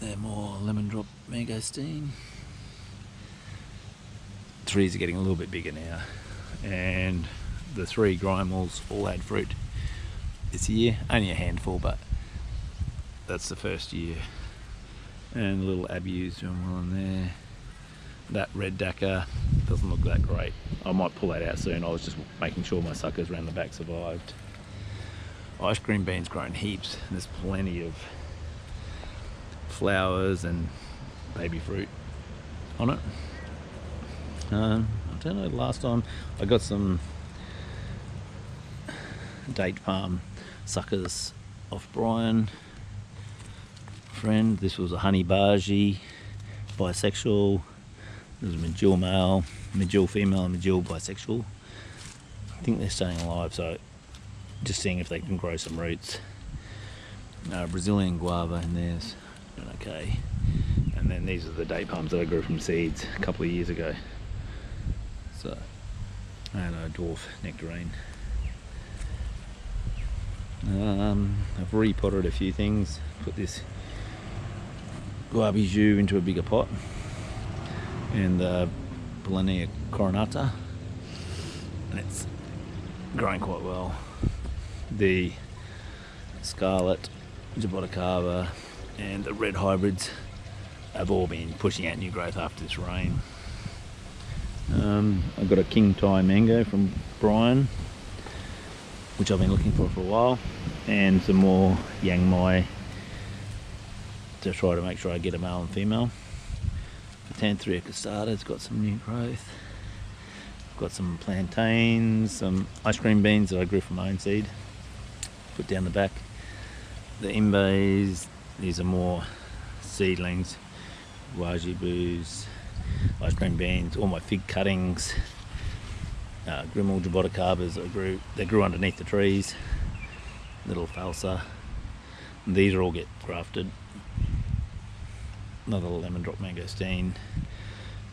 They're more lemon drop mangosteen. Trees are getting a little bit bigger now, and the 3 grymals all had fruit this year. Only a handful, but that's the first year. And the little abuse doing well in there. That red Dakar doesn't look that great. I might pull that out soon. I was just making sure my suckers around the back survived. Ice cream beans grown heaps. There's plenty of flowers and baby fruit on it. I don't know, last time I got some date palm suckers off Brian, friend. This was a honey bargee, bisexual. There's a Medjool male, Medjool female, and Medjool bisexual. I think they're staying alive, so just seeing if they can grow some roots. Brazilian guava in there's doing okay. And then these are the date palms that I grew from seeds a couple of years ago. So, and a dwarf nectarine. I've repotted a few things. Put this guava jus into a bigger pot, and the Polania coronata, and it's growing quite well. The scarlet jaboticaba and the red hybrids have all been pushing out new growth after this rain. I've got a King Thai mango from Brian, which I've been looking for a while, and some more Yang Mai to try to make sure I get a male and female. The Tanthria custada's got some new growth. I've got some plantains, some ice cream beans that I grew from my own seed, put down the back. The imbes, these are more seedlings, wajibus, ice cream beans, all my fig cuttings, Grimmel jaboticabas they grew underneath the trees, little falsa. And these are all get grafted. Another lemon drop mangosteen,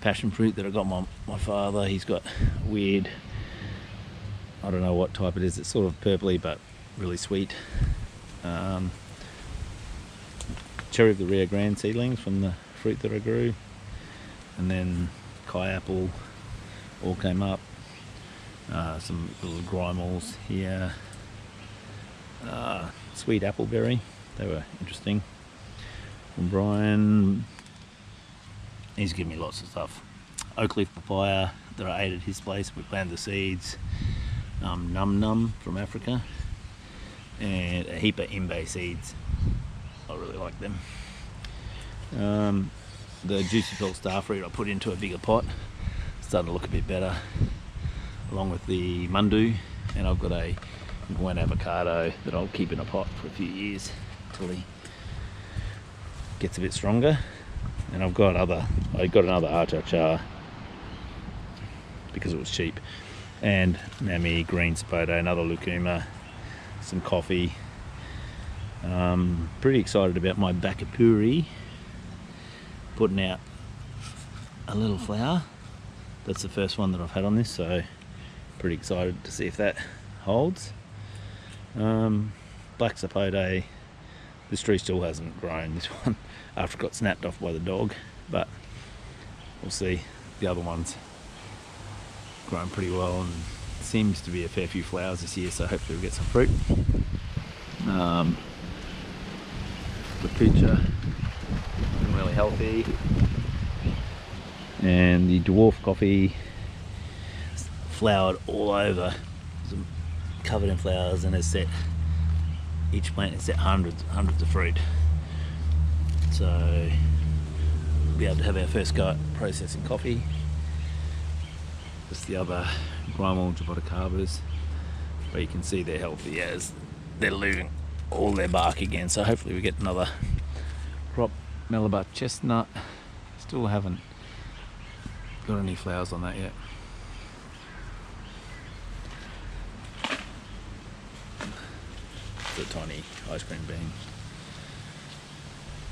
passion fruit that I got my father. He's got weird, I don't know what type it is, it's sort of purpley but really sweet. Cherry of the Rio Grande seedlings from the fruit that I grew, and then Kai apple all came up. Some little grymals here, sweet appleberry, they were interesting. From Brian, he's given me lots of stuff. Oak leaf papaya that I ate at his place. We planted the seeds. Num Num from Africa, and a heap of imbe seeds. I really like them. The Juicy Pearl starfruit I put into a bigger pot, starting to look a bit better, along with the mundu. And I've got a Gwen avocado that I'll keep in a pot for a few years until he gets a bit stronger. And I got another Achachar because it was cheap, and Nami green sapote, another lucuma, some coffee. Pretty excited about my bakapuri putting out a little flower. That's the first one that I've had on this, so pretty excited to see if that holds. Black sapote, this tree still hasn't grown, this one, after it got snapped off by the dog, but we'll see. The other one's grown pretty well and seems to be a fair few flowers this year, so hopefully we'll get some fruit. The picture looking really healthy, and the dwarf coffee flowered all over, covered in flowers, and has set, each plant has set hundreds of fruit, so we'll be able to have our first go at processing coffee. Just the other Grimal jaboticabas, where you can see they're healthy as they're losing all their bark again, so hopefully we get another crop. Malabar chestnut, still haven't got any flowers on that yet. It's a tiny ice cream bean,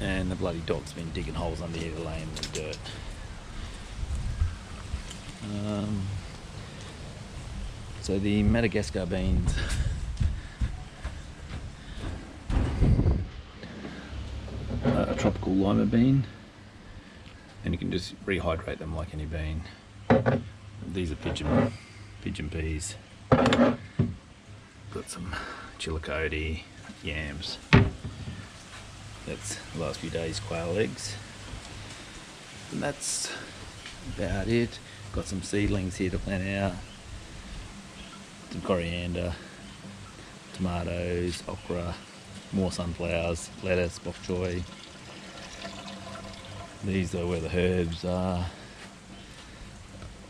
and the bloody dog's been digging holes under here to lay in the dirt. So the Madagascar beans, tropical lima bean, and you can just rehydrate them like any bean. These are pigeon peas. Got some chillicothe, yams. That's the last few days' quail eggs. And that's about it. Got some seedlings here to plant out. Some coriander, tomatoes, okra, more sunflowers, lettuce, bok choy. These are where the herbs are.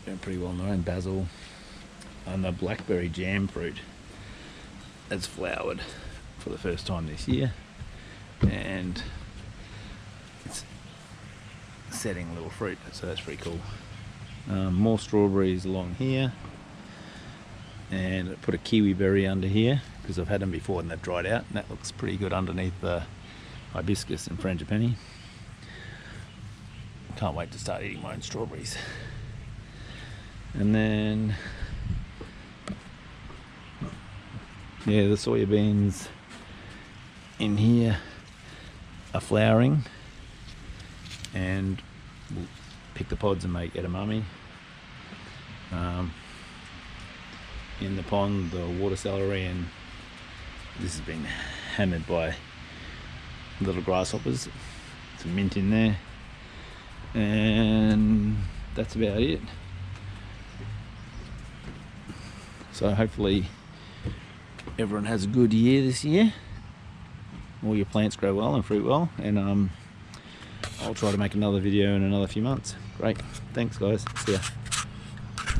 They're pretty well known. Basil. And the blackberry jam fruit has flowered for the first time this year. And it's setting little fruit, so that's pretty cool. More strawberries along here. And I put a kiwi berry under here because I've had them before and they've dried out, and that looks pretty good underneath the hibiscus and frangipani. Can't wait to start eating my own strawberries. And then, yeah, the soya beans in here are flowering, and we'll pick the pods and make edamame. In the pond, the water celery, and this has been hammered by little grasshoppers. Some mint in there, and that's about it. So hopefully everyone has a good year this year. All your plants grow well and fruit well, and I'll try to make another video in another few months. Great, thanks guys, see ya.